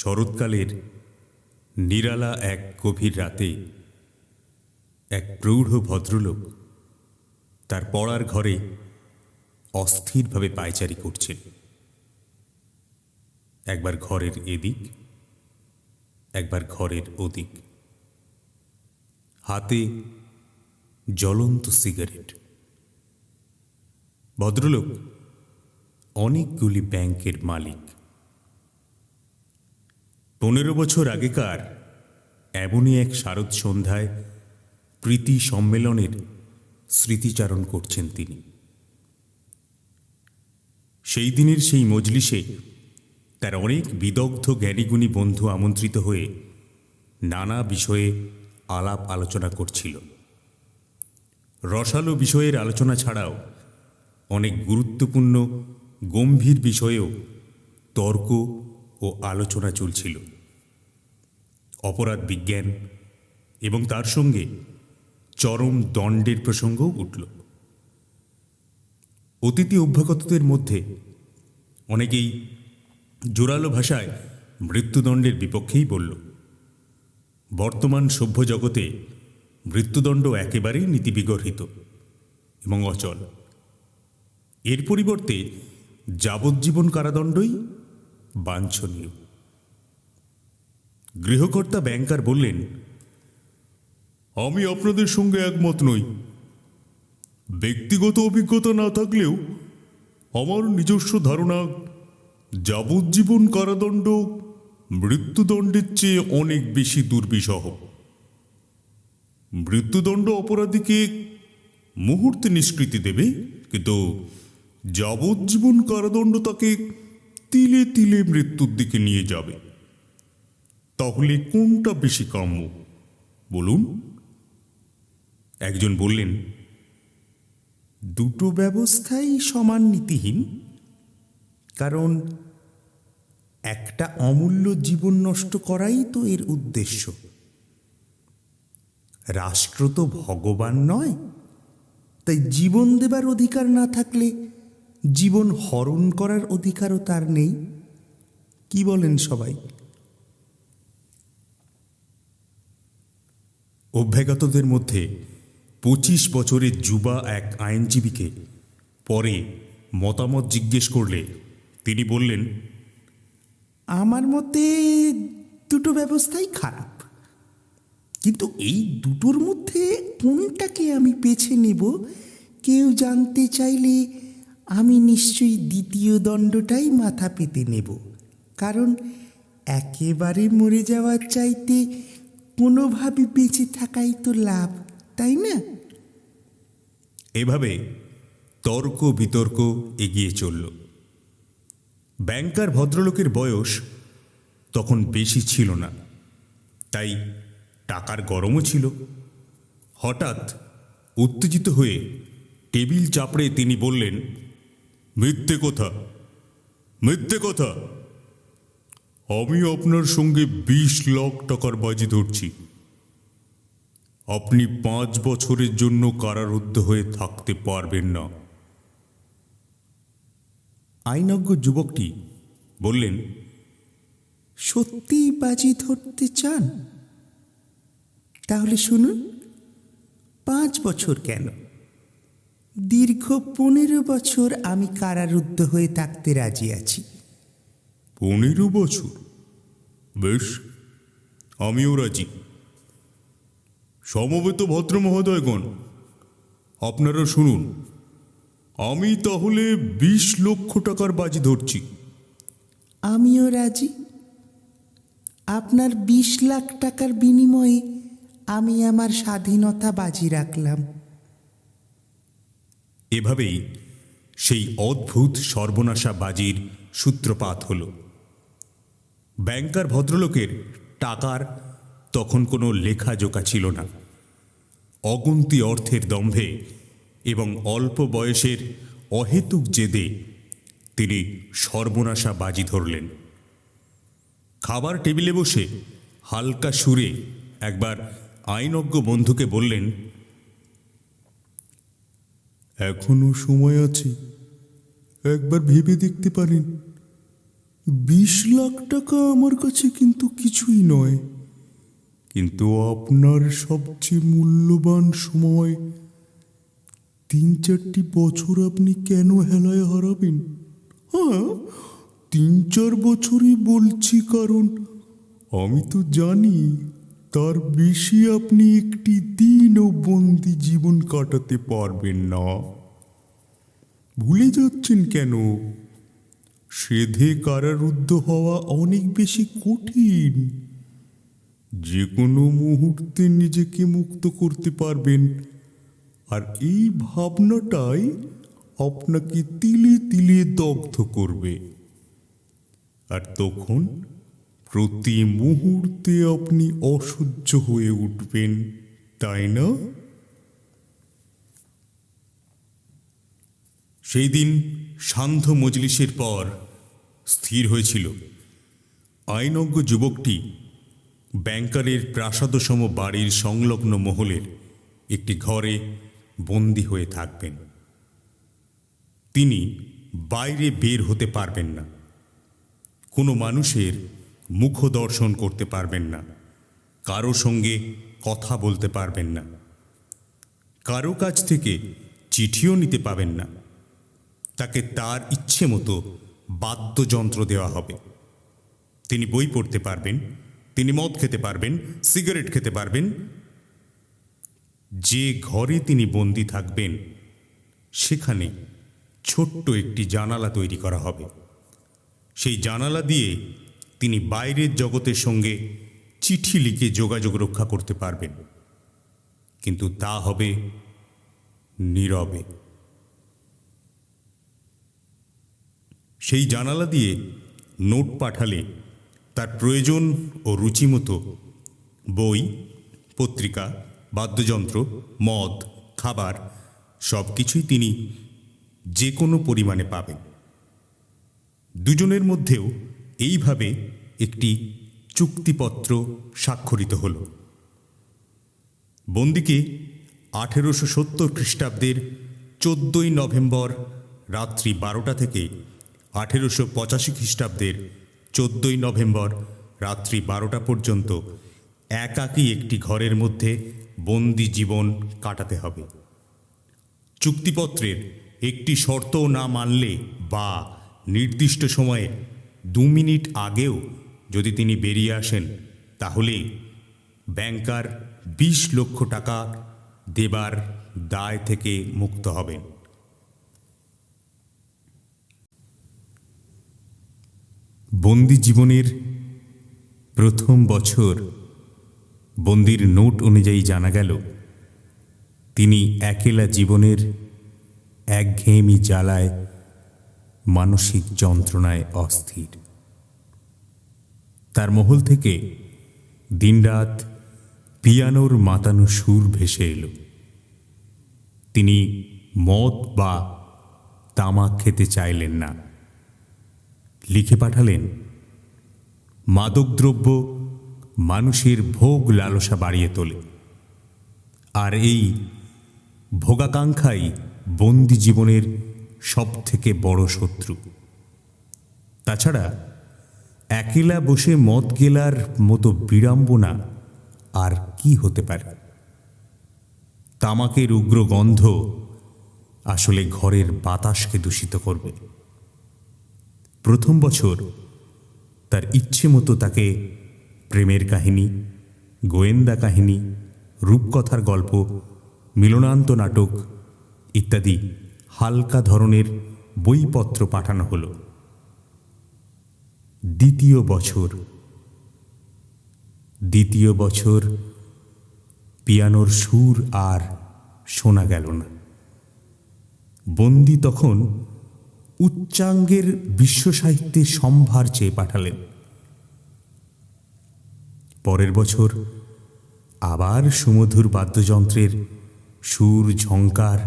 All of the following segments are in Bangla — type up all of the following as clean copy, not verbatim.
শরৎকালের নিরালা এক গভীর রাতে এক প্রৌঢ় ভদ্রলোক তার পড়ার ঘরে অস্থিরভাবে পায়চারি করছেন। একবার ঘরের এদিক, একবার ঘরের ওদিক, হাতে জ্বলন্ত সিগারেট। ভদ্রলোক অনেকগুলি ব্যাংকের মালিক। 15 বছর আগেকার এমনই এক শারদ সন্ধ্যায় প্রীতি সম্মেলনের স্মৃতিচারণ করছেন তিনি। সেই দিনের সেই মজলিসে তার অনেক বিদগ্ধ জ্ঞানীগুণী বন্ধু আমন্ত্রিত হয়ে নানা বিষয়ে আলাপ আলোচনা করছিল। রসালো বিষয়ের আলোচনা ছাড়াও অনেক গুরুত্বপূর্ণ গম্ভীর বিষয়েও তর্ক ও আলোচনা চলছিল। অপরাধ বিজ্ঞান এবং তার সঙ্গে চরম দণ্ডের প্রসঙ্গও উঠল। অতিথি অভ্যাগতদের মধ্যে অনেকেই জোরালো ভাষায় মৃত্যুদণ্ডের বিপক্ষেই বলল। বর্তমান সভ্য জগতে মৃত্যুদণ্ড একেবারেই নীতিবিগর্হিত এবং অচল। এর পরিবর্তে যাবজ্জীবন কারাদণ্ডই বাঞ্ছনীয়। গৃহকর্তা ব্যাংকার বললেন, আমি আপনাদের সঙ্গে একমত নই। ব্যক্তিগত অভিজ্ঞতা না থাকলেও আমার নিজস্ব ধারণা, যাবজ্জীবন কারাদণ্ড মৃত্যুদণ্ডের চেয়ে অনেক বেশি দুর্বিষহ। মৃত্যুদণ্ড অপরাধীকে মুহূর্তে নিষ্কৃতি দেবে, কিন্তু যাবজ্জীবন কারাদণ্ড তাকে তিলে তিলে মৃত্যুর দিকে নিয়ে যাবে। তাহলে কোনটা বেশি কাম্য বলুন? একজন বললেন, দুটো ব্যবস্থাই সমান নীতিহীন, কারণ একটা অমূল্য জীবন নষ্ট করাই তো এর উদ্দেশ্য। রাষ্ট্র তো ভগবান নয়, তাই জীবন দেবার অধিকার না থাকলে জীবন হরণ করার অধিকারও তার নেই। কি বলেন সবাই? অভ্যাগতদের মধ্যে 25 বছরের যুবা এক আইনজীবীকে পরে মতামত জিজ্ঞেস করলে তিনি বললেন, আমার মতে দুটো ব্যবস্থাই খারাপ, কিন্তু এই দুটোর মধ্যে কোনটাকে আমি বেছে নেব কেউ জানতে চাইলে আমি নিশ্চয়ই দ্বিতীয় দণ্ডটাই মাথা পেতে নেব, কারণ একেবারে মরে যাওয়ার চাইতে কোনোভাবে বেঁচে থাকাই তো লাভ, তাই না? এভাবে তর্ক বিতর্ক এগিয়ে চলল। ব্যাংকার ভদ্রলোকের বয়স তখন বেশি ছিল না, তাই টাকার গরমও ছিল। হঠাৎ উত্তেজিত হয়ে টেবিল চাপড়ে তিনি বললেন, মিথ্যে কথা, মিথ্যে কথা। আমি আপনার সঙ্গে 20 লাখ টাকার বাজি ধরছি। আপনি 5 বছরের জন্য কারারুদ্ধ হয়ে থাকতে পারবেন না। আইনজ্ঞ যুবকটি বললেন, সত্যিই বাজি ধরতে চান? তাহলে শুনুন, 5 বছর কেন, দীর্ঘ 15 বছর আমি কারারুদ্ধ হয়ে থাকতে রাজি আছি। 15 বছর? বেশ, আমিও রাজি। সমবেত ভদ্র মহোদয়গণ, আপনারা শুনুন, আমি তাহলে 20 লক্ষ টাকার বাজি ধরছি। আমিও রাজি। আপনার 20 লাখ টাকার বিনিময়ে আমি আমার স্বাধীনতা বাজি রাখলাম। এভাবেই সেই অদ্ভুত সর্বনাশা বাজির সূত্রপাত হল। ব্যাংকার ভদ্রলোকের টাকার তখন কোনো লেখাজোকা ছিল না। অগুন্তি অর্থের দম্ভে এবং অল্প বয়সের অহেতুক জেদে তিনি সর্বনাশা বাজি ধরলেন। খাবার টেবিলে বসে হালকা সুরে একবার আইনজ্ঞ বন্ধুকে বললেন, এখনো সময় আছে, একবার ভেবে দেখতে পারেন। 20 লাখ টাকা আমার কাছে কিন্তু কিছুই নয়, কিন্তু আপনার সবচেয়ে মূল্যবান সময় 3-4টি বছর আপনি কেন হেলায় হারাবেন? হ্যাঁ, 3-4 বছরই বলছি, কারণ আমি তো জানি তার বেশি আপনি একটি দিনও বন্দি জীবন কাটাতে পারবেন না। ভুলে যাচ্ছেন কেন? সেধে কারারুদ্ধ হওয়া অনেক বেশি কঠিন। যে কোনো মুহূর্তে নিজেকে মুক্ত করতে পারবেন, আর এই ভাবনাটাই আপনাকে তিলে তিলে দগ্ধ করবে। আর তখন প্রতি মুহূর্তে আপনি অসহ্য হয়ে উঠবেন, তাই না? সেই দিন সান্ধ্য মজলিসের পর স্থির হয়েছিল আইনজ্ঞ যুবকটি ব্যাংকারের প্রাসাদসম বাড়ির সংলগ্ন মহলের একটি ঘরে বন্দী হয়ে থাকবেন। তিনি বাইরে বের হতে পারবেন না, কোনো মানুষের মুখ দর্শন করতে পারবেন না, কারো সঙ্গে কথা বলতে পারবেন না, কারো কাছ থেকে চিঠিও নিতে পাবেন না। তাকে তার ইচ্ছে মতো বাদ্যযন্ত্র দেওয়া হবে। তিনি বই পড়তে পারবেন, তিনি মদ খেতে পারবেন, সিগারেট খেতে পারবেন। যে ঘরে তিনি বন্দী থাকবেন সেখানে ছোট্ট একটি জানালা তৈরি করা হবে। সেই জানালা দিয়ে তিনি বাইরের জগতের সঙ্গে চিঠি লিখে যোগাযোগ রক্ষা করতে পারবেন, কিন্তু তা হবে নীরবে। সেই জানালা দিয়ে নোট পাঠালে তার প্রয়োজন ও রুচিমতো বই, পত্রিকা, বাদ্যযন্ত্র, মদ, খাবার সব কিছুই তিনি যে কোনো পরিমাণে পাবেন। দুজনের মধ্যেও এইভাবে একটি চুক্তিপত্র স্বাক্ষরিত হল। বন্দীকে 1870 খ্রিস্টাব্দের 14ই নভেম্বর রাত্রি 12টা থেকে 1885 খ্রিস্টাব্দের 14ই নভেম্বর রাত্রি 12টা পর্যন্ত একাকী একটি ঘরের মধ্যে বন্দি জীবন কাটাতে হবে। চুক্তিপত্রের একটি শর্তও না মানলে বা নির্দিষ্ট সময়ে 2 মিনিট আগেও যদি তিনি বেরিয়ে আসেন, তাহলে ব্যাংকার 20 লক্ষ টাকা দেবার দায় থেকে মুক্ত হবেন। বন্দি জীবনের প্রথম বছর বন্দির নোট অনুযায়ী জানা গেল তিনি একেলা জীবনের একঘেয়েমি জ্বালায় মানসিক যন্ত্রণায় অস্থির। তার মহল থেকে দিনরাত পিয়ানোর মাতানো সুর ভেসে এলো। তিনি মদ বা তামাক খেতে চাইলেন না। লিখে পাঠালেন, মাদকদ্রব্য মানুষের ভোগ লালসা বাড়িয়ে তোলে, আর এই ভোগাকাঙ্ক্ষাই বন্দি জীবনের সবথেকে বড় শত্রু। তাছাড়া একেলা বসে মদ গেলার মতো বিড়ম্বনা আর কি হতে পারে? তামাকের উগ্র গন্ধ আসলে ঘরের বাতাসকে দূষিত করবে। প্রথম বছর তার ইচ্ছে মতো তাকে প্রেমের কাহিনী, গোয়েন্দা কাহিনী, রূপকথার গল্প, মিলনান্ত নাটক ইত্যাদি হালকা ধরনের বইপত্র পাঠানো হলো। দ্বিতীয় বছর পিয়ানোর সুর আর শোনা গেল না। বন্দি তখন উচ্চাঙ্গের বিশ্বসাহিত্যে সম্ভার চেয়ে পাঠালেন। পরের বছর আবার সুমধুর বাদ্যযন্ত্রের সুর ঝংকার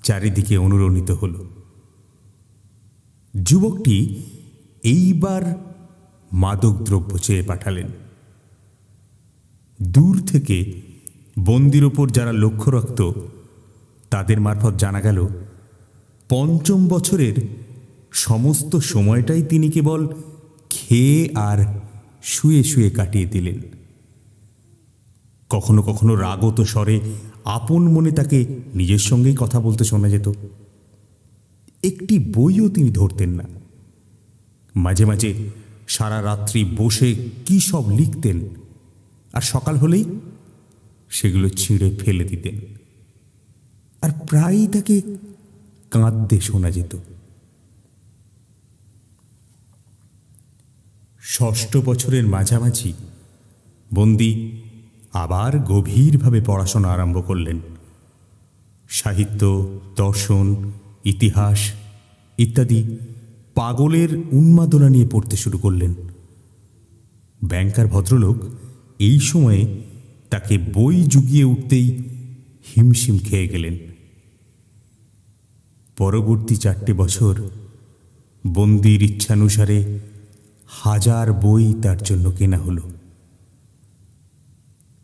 চারিদিকে অনুরণিত হল। যুবকটি এইবার মাদকদ্রব্য চেয়ে পাঠালেন। দূর থেকে বন্দির ওপর যারা লক্ষ্য রাখত তাদের মারফত জানা গেল 5ম বছরের সমস্ত সময়টাই তিনি কেবল খেয়ে আর শুয়ে শুয়ে কাটিয়ে দিলেন। কখনো কখনো রাগত স্বরে আপন মনে তাকে নিজের সঙ্গেই কথা বলতে শোনা যেত। একটি বইও তিনি ধরতেন না। মাঝে মাঝে সারা রাত্রি বসে কি সব লিখতেন, আর সকাল হলেই সেগুলো ছিঁড়ে ফেলে দিতেন। আর প্রায়ই তাকে কাঁদতে শোনা যেত। ষষ্ঠ বছরের মাঝামাঝি বন্দি আবার গভীরভাবে পড়াশোনা আরম্ভ করলেন। সাহিত্য, দর্শন, ইতিহাস ইত্যাদি পাগলের উন্মাদনা নিয়ে পড়তে শুরু করলেন। ব্যাংকার ভদ্রলোক এই সময়ে তাকে বই জুগিয়ে উঠতেই হিমশিম খেয়ে গেলেন। পরবর্তী 4টে বছর বন্দির ইচ্ছানুসারে 1000 বই তার জন্য কেনা হলো।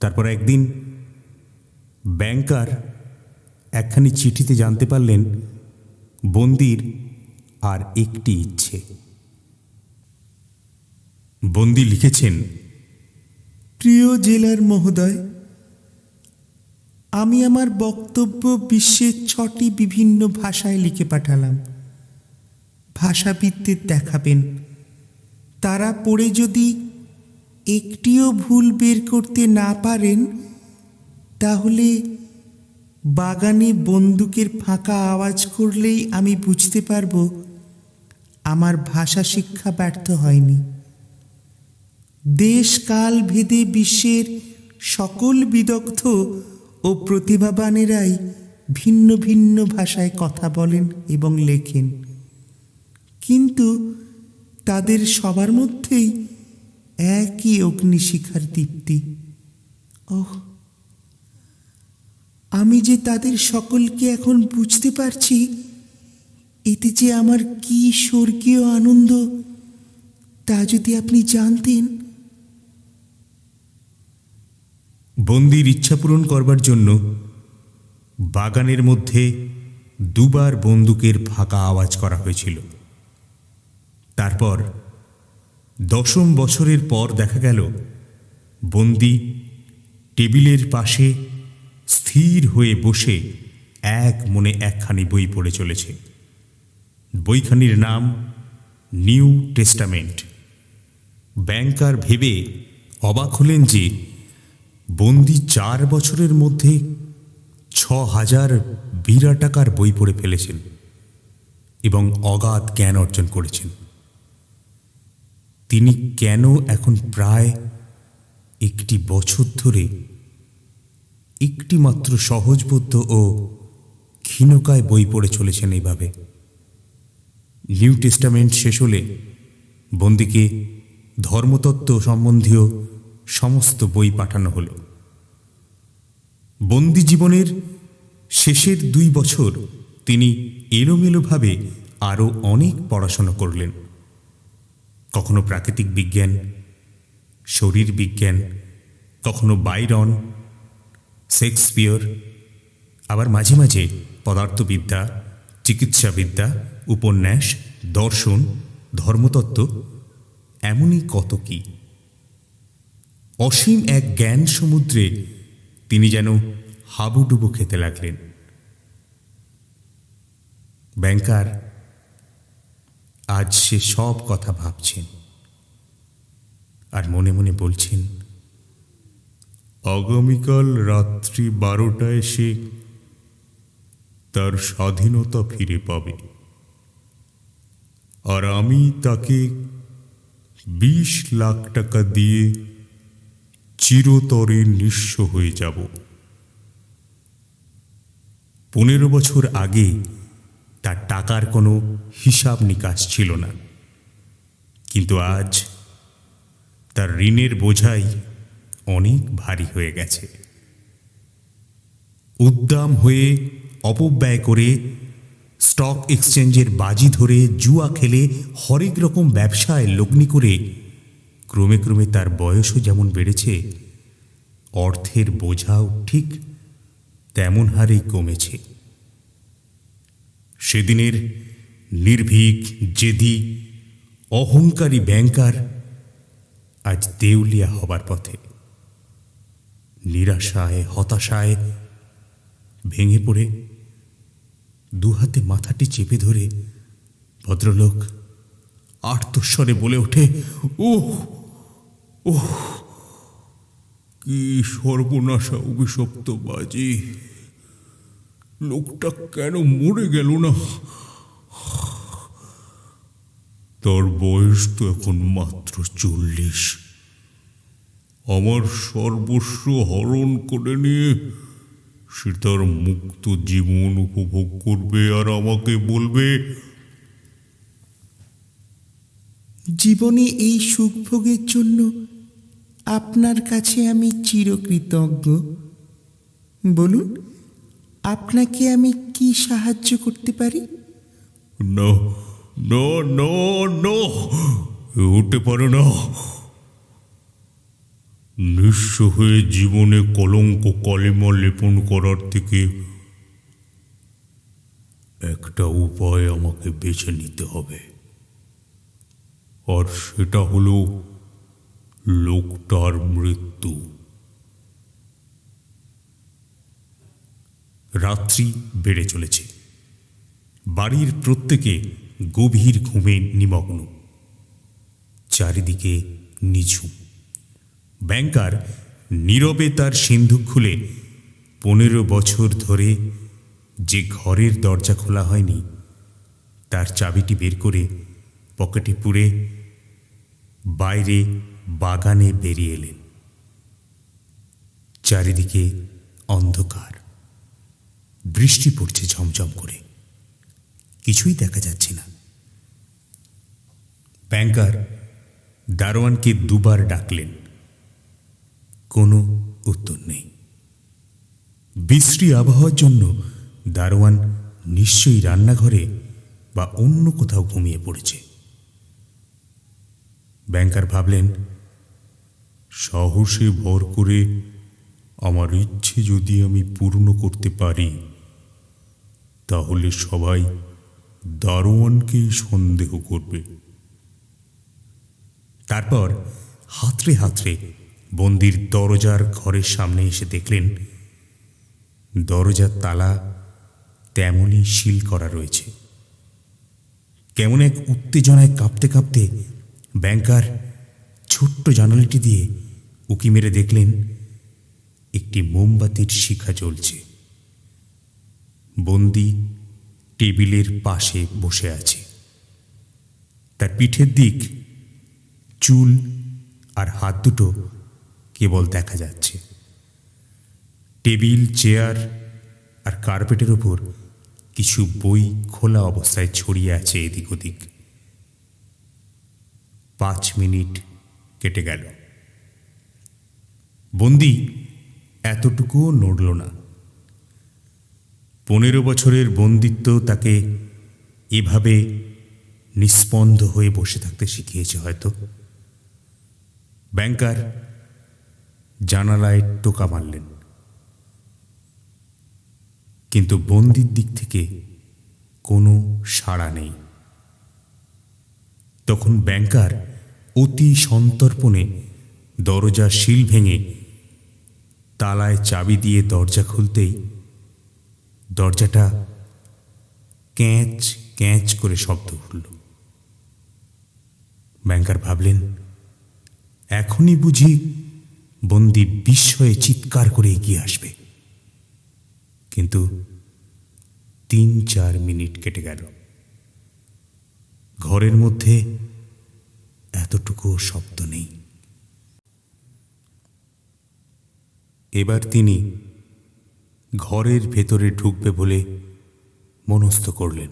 তারপর একদিন ব্যাংকার একখানি চিঠিতে জানতে পারলেন বন্দির আর একটি ইচ্ছে। বন্দি লিখেছেন, প্রিয় জেলার মহোদয়, আমি আমার বক্তব্য বিশ্বের 6টি বিভিন্ন ভাষায় লিখে পাঠালাম। ভাষাবিদদের দেখাবেন। তারা পড়ে যদি একটিও ভুল বের করতে না পারেন, তাহলে বাগানে বন্দুকের ফাঁকা আওয়াজ করলেই আমি বুঝতে পারব আমার ভাষা শিক্ষা ব্যর্থ হয়নি। দেশ কাল ভেদে বিশ্বের সকল বিদগ্ধ ও প্রতিভাবানেরাই ভিন্ন ভিন্ন ভাষায় কথা বলেন এবং লেখেন, কিন্তু তাদের সবার মধ্যেই একই অগ্নিশিখার দীপ্তি। ওহ, আমি যে তাদের সকলকে এখন বুঝতে পারছি, এতে যে আমার কি স্বর্গীয় আনন্দ, তা যদি আপনি জানতেন। বন্দির ইচ্ছা পূরণ করবার জন্য বাগানের মধ্যে 2বার বন্দুকের ফাঁকা আওয়াজ করা হয়েছিল। তারপর 10ম বছরের পর দেখা গেল বন্দি টেবিলের পাশে স্থির হয়ে বসে এক মনে একখানি বই পড়ে চলেছে। বইখানির নাম নিউ টেস্টামেন্ট। ব্যাংকার ভেবে অবাক হলেন যে বন্দি 4 বছরের মধ্যে 6000 বিরা টাকার বই পড়ে ফেলেছেন এবং অগাধ জ্ঞান অর্জন করেছেন। তিনি কেন এখন প্রায় 1 বছর ধরে একটি মাত্র সহজবোধ্য ও ক্ষীণকায় বই পড়ে চলেছেন এইভাবে? নিউ টেস্টামেন্ট শেষ হলে বন্দিকে ধর্মতত্ত্ব সম্বন্ধীয় সমস্ত বই পাঠানো হলো। বন্দি জীবনের শেষের 2 বছর তিনি এলোমেলোভাবে আরও অনেক পড়াশোনা করলেন। কখনো প্রাকৃতিক বিজ্ঞান, শরীর বিজ্ঞান, কখনো বাইরন, শেক্সপিয়র, আবার মাঝে মাঝে পদার্থবিদ্যা, চিকিৎসাবিদ্যা, উপন্যাস, দর্শন, ধর্মতত্ত্ব, এমনই কত কি। অসীম এক জ্ঞান সমুদ্রে তিনি যেন হাবুডুবু খেতে লাগলেন। ব্যাংকার আজ সে সব কথা ভাবছেন আর মনে মনে বলছেন, আগামীকাল রাত্রি 12টায় সে তার স্বাধীনতা ফিরে পাবে, আর আমি তাকে 20 লাখ টাকা দিয়ে চিরতরে নিঃস্ব হয়ে যাব। 15 বছর আগে তার টাকার কোনো হিসাব নিকাশ ছিল না, কিন্তু আজ তার ঋণের বোঝাই অনেক ভারী হয়ে গেছে। উদ্দাম হয়ে অপব্যয় করে স্টক এক্সচেঞ্জের বাজি ধরে জুয়া খেলে হরেক রকম ব্যবসায় লগ্নি করে ক্রমে ক্রমে তার বয়সও যেমন বেড়েছে, অর্থের বোঝাও ঠিক তেমন হারেই কমেছে। সেদিনের নির্ভীক, জেদি, অহংকারী ব্যাংকার আজ দেউলিয়া হবার পথে। নিরাশায়, হতাশায় ভেঙে পড়ে দুহাতে মাথাটি চেপে ধরে ভদ্রলোক আর্তস্বরে বলে ওঠে, ওহ ওহ, কি সর্বনাশা অভিশপ্ত বাজি! লোকটা কেন মরে গেল না? তার বয়স তো এখন মাত্র 40। আমার সর্বস্ব হরণ করে নিয়ে সে তার মুক্ত জীবন উপভোগ করবে আর আমাকে বলবে, জীবনে এই সুখ ভোগের জন্য আপনার কাছে আমি চিরকৃতজ্ঞ। বলুন, আপনাকে আমি কি সাহায্য করতে পারি? না না না না, হতে পারে না। নিঃস্ব হয়ে জীবনে কলঙ্ক কালিমা লেপন করার থেকে একটা উপায় আমাকে বেছে নিতে হবে, আর সেটা হলো লোকটার মৃত্যু। রাত্রি বেড়ে চলেছে। বাড়ির প্রত্যেকে গভীর ঘুমে নিমগ্ন। চারিদিকে নিঝুম। ব্যাংকার নীরবে তার সিন্ধুক খুলে 15 বছর ধরে যে ঘরের দরজা খোলা হয়নি তার চাবিটি বের করে পকেটে পুরে বাইরে বাগানে বেরিয়ে এলেন। চারিদিকে অন্ধকার। বৃষ্টি পড়ছে ঝমঝম করে। কিছুই দেখা যাচ্ছে না। ব্যাংকার দারোয়ানকে দুবার ডাকলেন, কোনো উত্তর নেই। বিশ্রী আবহাওয়ার জন্য দারোয়ান নিশ্চয়ই রান্নাঘরে বা অন্য কোথাও ঘুমিয়ে পড়েছে। ব্যাংকার ভাবলেন, সাহসে ভর করে আমার ইচ্ছে যদি আমি পূর্ণ করতে পারি তাহলে সবাই দারোয়ানকেই সন্দেহ করবে। তারপর হাতড়ে হাতড়ে বন্দির দরজার ঘরের সামনে এসে দেখলেন দরজার তালা তেমনই সিল করা রয়েছে। কেমন এক উত্তেজনায় কাঁপতে কাঁপতে ব্যাংকার ছোট্ট জানালাটি দিয়ে উঁকি মেরে দেখলেন একটি মোমবাতির শিখা জ্বলছে। বন্দি টেবিলের পাশে বসে আছে। তার পিঠের দিক, চুল আর হাত দুটো কেবল দেখা যাচ্ছে। টেবিল, চেয়ার আর কার্পেটের ওপর কিছু বই খোলা অবস্থায় ছড়িয়ে আছে এদিক ওদিক। 5 মিনিট কেটে গেল। বন্দি এতটুকুও নড়ল না। 15 বছরের বন্দিত্ব তাকে এভাবে নিস্পন্দ হয়ে বসে থাকতে শিখিয়েছে হয়তো। ব্যাংকার জানালায় টোকা মারলেন, কিন্তু বন্দির দিক থেকে কোনো সাড়া নেই। তখন ব্যাংকার অতি সন্তর্পণে দরজার শিল ভেঙে তালায় চাবি দিয়ে দরজা খুলতেই দরজাটা ক্যাঁচ ক্যাঁচ করে শব্দ উঠল। ব্যাংকার ভাবলেন, এখনই বুঝি বন্দি বিস্ময়ে চিৎকার করে এগিয়ে আসবে। কিন্তু 3-4 মিনিট কেটে গেল। ঘরের মধ্যে এতটুকুও শব্দ নেই। এবার তিনি ঘরের ভেতরে ঢুকবে বলে মনস্থ করলেন।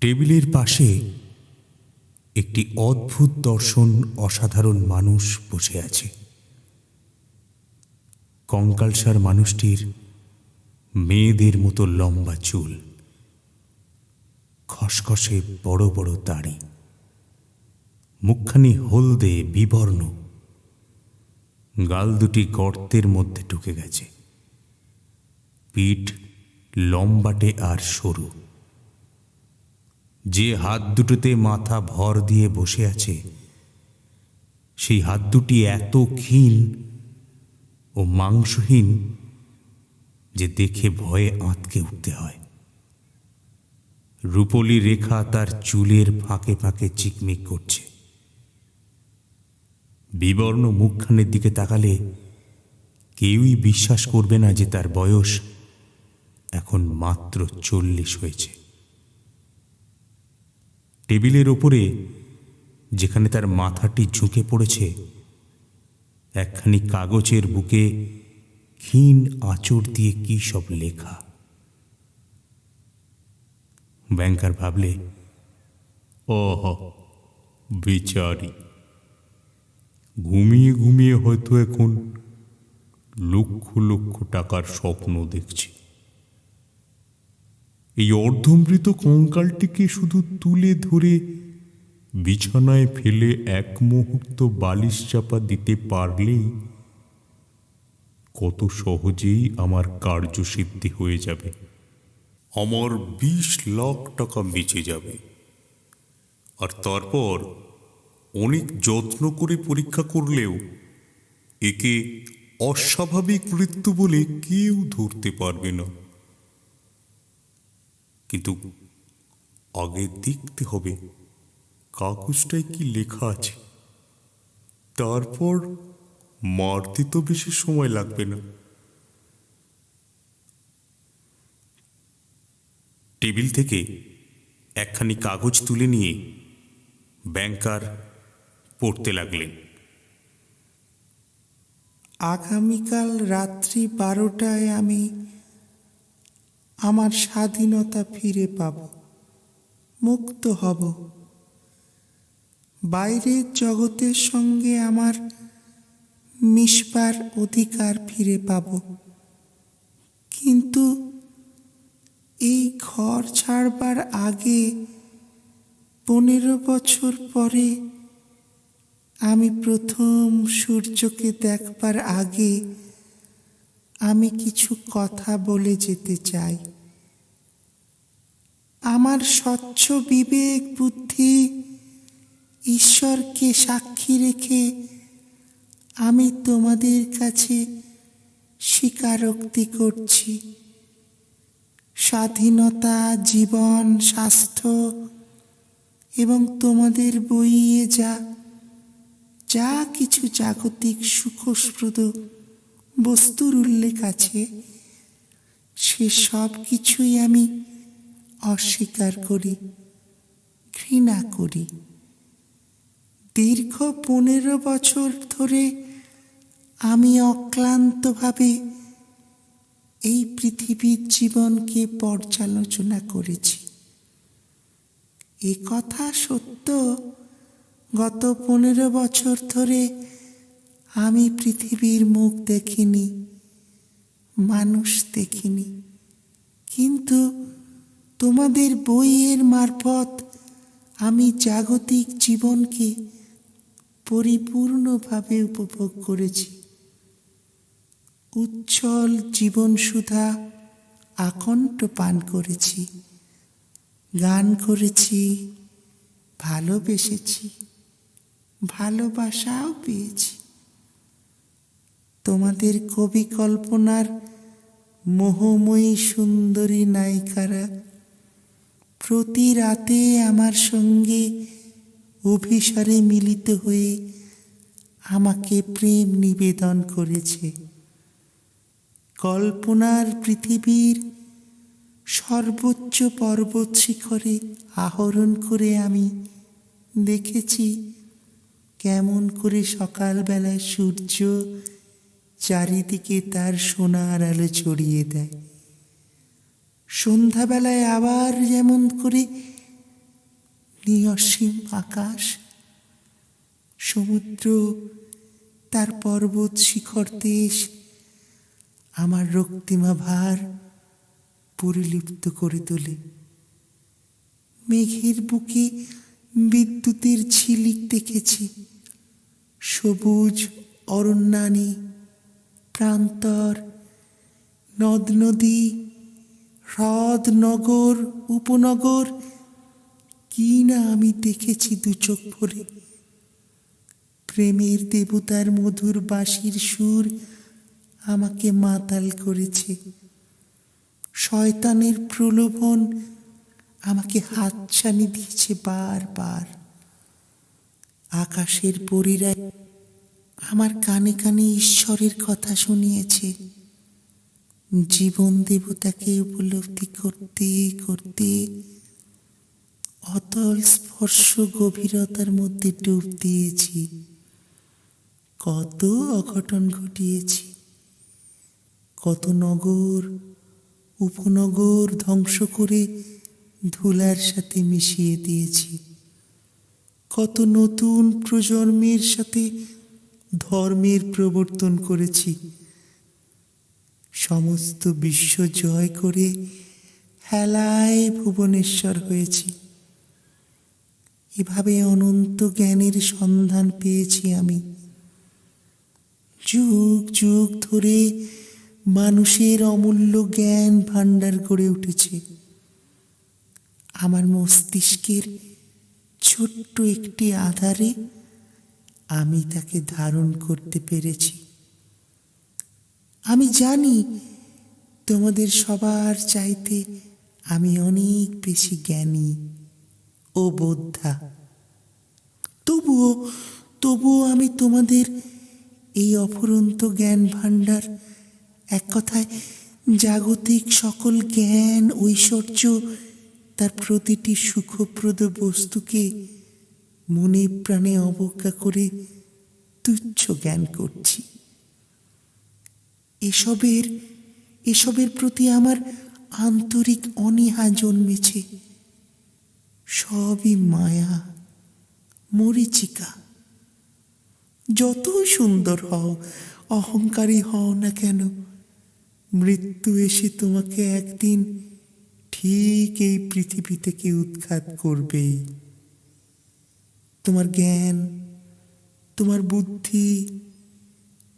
টেবিলের পাশে একটি অদ্ভুত দর্শন অসাধারণ মানুষ বসে আছে। কঙ্কালসার মানুষটির মেয়েদের মতো লম্বা চুল, খসখসে বড় বড় দাড়ি, মুখখানি হলদে বিবর্ণ, গাল দুটি গর্তের মধ্যে ঢুকে গেছে, পিঠ লম্বাটে আর সরু, যে হাত দুটোতে মাথা ভর দিয়ে বসে আছে, সেই হাত দুটি এত ক্ষীণ ও মাংসহীন যে দেখে ভয়ে আঁতকে উঠতে হয়। রূপলি রেখা তার চুলের ফাঁকে ফাঁকে চিকমিক করছে। বিবর্ণ মুখখানের দিকে তাকালে কেউই বিশ্বাস করবে না যে তার বয়স এখন মাত্র 40 হয়েছে। টেবিলের ওপরে, যেখানে তার মাথাটি ঝুঁকে পড়েছে, একখানি কাগজের বুকে ক্ষীণ আঁচড় দিয়ে কি সব লেখা। ব্যাংকার ভাবলে, ওহ বেচারি, ঘুমিয়ে ঘুমিয়ে হয়তো এখন লক্ষ লক্ষ টাকার স্বপ্ন দেখছে। এই অর্ধমৃত কঙ্কালটিকে শুধু তুলে ধরে বিছানায় ফেলে এক মুহূর্ত বালিশ চাপা দিতে পারলেই কত সহজেই আমার কার্যসিদ্ধি হয়ে যাবে। আমার 20 লাখ টাকা বেঁচে যাবে। আর তারপর অনেক যত্ন করে পরীক্ষা করলেও একে অস্বাভাবিক মৃত্যু বলে কেউ ধরতে পারবে না। কিন্তু আগে দেখতে হবে কাগজটায় কি লেখা আছে, তারপর মারতে তো বেশি সময় লাগবে না। টেবিল থেকে একখানি কাগজ তুলে নিয়ে ব্যাংকার পড়তে লাগলেন। আগামীকাল রাত্রি 12টায় আমি আমার স্বাধীনতা ফিরে পাব, মুক্ত হব। বাইরের জগতের সঙ্গে আমার মিশবার অধিকার ফিরে পাব। কিন্তু এই ঘর ছাড়বার আগে 15 বছর পরে আমি প্রথম সূর্যকে দেখবার আগে আমি কিছু কথা বলে যেতে চাই। আমার স্বচ্ছ বিবেক বুদ্ধি ঈশ্বরকে সাক্ষী রেখে আমি তোমাদের কাছে স্বীকারোক্তি করছি, স্বাধীনতা, জীবন, স্বাস্থ্য এবং তোমাদের বইয়ে যা কিছু জাগতিক সুখস্প্রদ বস্তুর উল্লেখ আছে, সে সব কিছুই আমি অস্বীকার করি, ঘৃণা করি। দীর্ঘ 15 বছর ধরে আমি অক্লান্তভাবে এই পৃথিবীর জীবনকে পর্যালোচনা করেছি। এ কথা সত্য, গত 15 বছর ধরে আমি পৃথিবীর মুখ দেখিনি, মানুষ দেখিনি। কিন্তু তোমাদের বইয়ের মারফত আমি জাগতিক জীবনকে পরিপূর্ণভাবে উপভোগ করেছি। উচ্ছল জীবন সুধা আকণ্ঠ পান করেছি, গান করেছি, ভালোবেসেছি, ভালোবাসাও পেয়েছি। তোমাদের কবি কল্পনার মোহময়ী সুন্দরী নায়িকারা প্রতি রাতে আমার সঙ্গে অভিসারে মিলিত হয়ে আমাকে প্রেম নিবেদন করেছে। কল্পনার পৃথিবীর সর্বোচ্চ পর্বত শিখরে আরোহণ করে আমি দেখেছি কেমন করে সকালবেলায় সূর্য চারিদিকে তার সোনার আলো ছড়িয়ে দেয়, সন্ধ্যাবেলায় আবার যেমন করে নিয়সীম আকাশ, সমুদ্র তার পর্বত শিখর দেশ আমার রক্তিমা ভার পরিলিপ্ত করে তোলে। মেঘের বুকে বিদ্যুতের ঝিলিক দেখেছি, সবুজ অরণ্যানী, প্রান্তর, নদ নদী, হ্রদ, নগর, উপনগর কি না আমি দেখেছি দু চোখ ভরে। প্রেমের দেবতার মধুর বাঁশির সুর আমাকে মাতাল করেছে। শয়তানের প্রলোভন আমাকে হাতছানি দিয়েছে বারবার। আকাশের পরীরা আমার কানে কানে ঈশ্বরের কথা শুনিয়েছে। জীবন দেবতাকে উপলব্ধি করতে করতে অতল স্পর্শ গভীরতার মধ্যে ডুব দিয়েছি। কত অঘটন ঘটিয়েছি, কত নগর উপনগর ধ্বংস করে ধুলার সাথে মিশিয়ে দিয়েছি। কত নতুন প্রজন্মের সাথে ধর্মের প্রবর্তন করেছি। সমস্ত বিশ্ব জয় করে হেলায় ভুবনেশ্বর হয়েছি। এভাবে অনন্ত জ্ঞানের সন্ধান পেয়েছি আমি। যুগ যুগ ধরে মানুষের অমূল্য জ্ঞান ভাণ্ডার গড়ে উঠেছে। আমার মস্তিষ্কের ছোট্ট একটি আধারে আমি তাকে ধারণ করতে পেরেছি। আমি জানি তোমাদের সবার চাইতে আমি অনেক বেশি জ্ঞানী ও বোদ্ধা। তবুও আমি তোমাদের এই অফুরন্ত জ্ঞান ভাণ্ডার, এক কথায় জাগতিক সকল জ্ঞান ঐশ্বর্য, তার প্রতিটি সুখপ্রদ বস্তুকে মনে প্রাণে অবজ্ঞা করে তুচ্ছ জ্ঞান করছি। এসবের প্রতি আমার আন্তরিক অনীহা জন্মেছে। সবই মায়া, মরীচিকা। যতই সুন্দর হও, অহংকারী হও না কেন, মৃত্যু এসে তোমাকে একদিন ঠিক এই পৃথিবী থেকে উৎখাত করবেই। তোমার জ্ঞান, তোমার বুদ্ধি,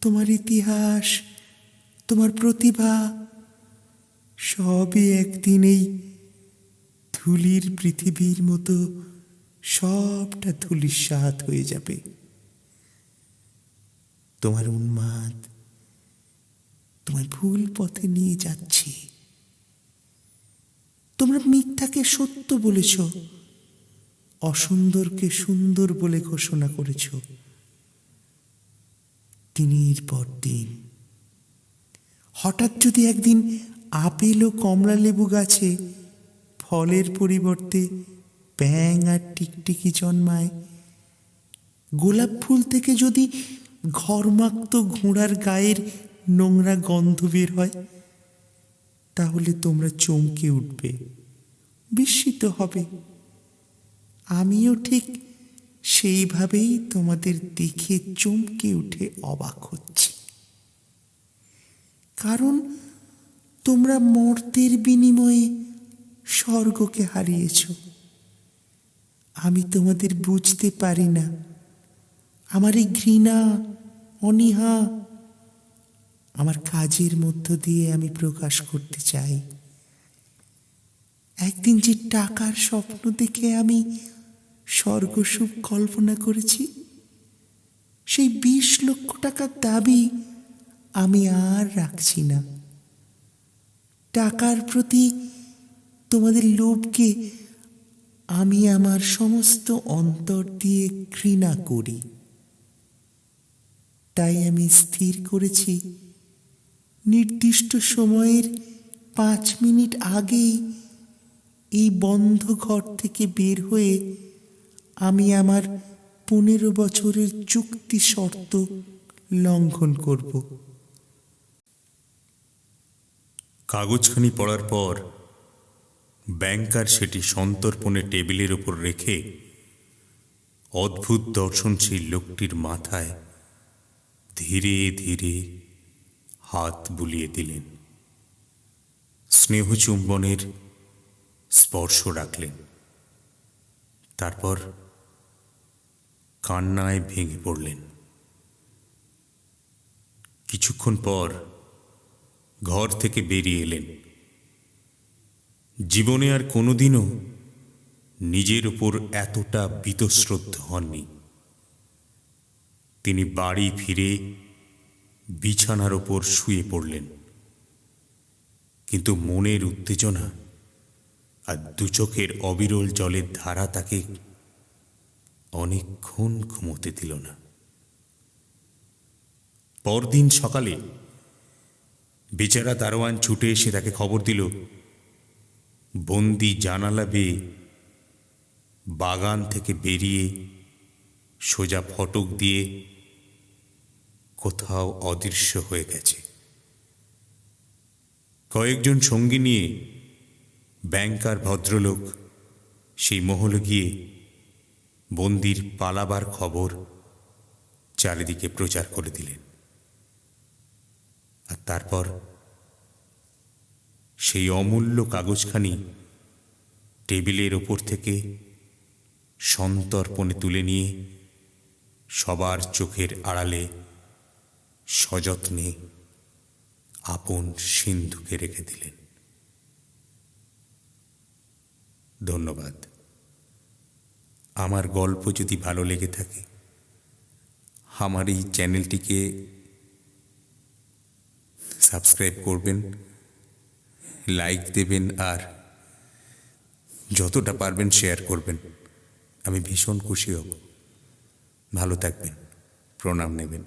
তোমার ইতিহাস, তোমার প্রতিভা সবই একদিন এই ধুলির পৃথিবীর মতো সবটা ধূলিসাৎ হয়ে যাবে। তোমার উন্মাদ তোমার ভুল পথে নিয়ে যাচ্ছে। তোমরা মিথ্যাকে সত্য বলেছ, অসুন্দরকে সুন্দর বলে ঘোষণা করেছ। দিনের পর দিন হঠাৎ যদি একদিন আপেল ও কমলা লেবু গাছে ফলের পরিবর্তে ব্যাঙ আর টিকটিকি জন্মায়, গোলাপ ফুল থেকে যদি ঘর্মাক্ত ঘোড়ার গায়ের নোংরা গন্ধ বের হয়, তাহলে তোমরা চমকে উঠবে, বিস্মিত হবে। আমিও ঠিক সেইভাবেই তোমাদের দেখে চমকে উঠে অবাক হচ্ছি। কারণ তোমরা মর্তের বিনিময়ে স্বর্গকে হারিয়েছ। আমি তোমাদের বুঝতে পারি না। আমার এই ঘৃণা, অনীহা আমার কাজের মধ্য দিয়ে আমি প্রকাশ করতে চাই। একদিন যে টাকার স্বপ্ন দেখে আমি স্বর্গসুখ কল্পনা করেছি, সেই 20 লক্ষ টাকার দাবি আমি আর রাখছি না। টাকার প্রতি তোমাদের লোভকে আমি আমার সমস্ত অন্তর দিয়ে ঘৃণা করি। তাই আমি স্থির করেছি, নির্দিষ্ট সময়ের 5 মিনিট আগেই এই বন্ধ ঘর থেকে বের হয়ে আমি আমার 15 বছরের চুক্তি শর্ত লঙ্ঘন করব। কাগজখানি পড়ার পর ব্যাংকার সেটি সন্তর্পণে টেবিলের ওপর রেখে অদ্ভুত দর্শনশীল লোকটির মাথায় ধীরে ধীরে হাত বুলিয়ে দিলেন। স্নেহচুম্বনের স্পর্শ রাখলেন। তারপর কান্নায় ভেঙে পড়লেন। কিছুক্ষণ পর ঘর থেকে বেরিয়ে এলেন। জীবনে আর কোনোদিনও নিজের উপর এতটা বীতশ্রদ্ধ হননি। তিনি বাড়ি ফিরে বিছানার ওপর শুয়ে পড়লেন, কিন্তু মনের উত্তেজনা আর দুচোখের অবিরল জলের ধারা তাকে অনেকক্ষণ ঘুমোতে দিল না। পরদিন সকালে বেচারা দারোয়ান ছুটে এসে তাকে খবর দিল, বন্দি জানালা বেয়ে বাগান থেকে বেরিয়ে সোজা ফটক দিয়ে কোথাও অদৃশ্য হয়ে গেছে। কয়েকজন সঙ্গী নিয়ে ব্যাংকার ভদ্রলোক সেই মহলে গিয়ে বন্দির পালাবার খবর চারিদিকে প্রচার করে দিলেন। আর তারপর সেই অমূল্য কাগজখানি টেবিলের ওপর থেকে সন্তর্পণে তুলে নিয়ে সবার চোখের আড়ালে সযত্নে আপন সিন্ধুকে রেখে দিলেন। ধন্যবাদ। আমার গল্প যদি ভালো লেগে থাকে, আমার এই চ্যানেলটিকে সাবস্ক্রাইব করবেন, লাইক দেবেন, আর যতটা পারবেন শেয়ার করবেন। আমি ভীষণ খুশি হব। ভালো থাকবেন। প্রণাম নেবেন।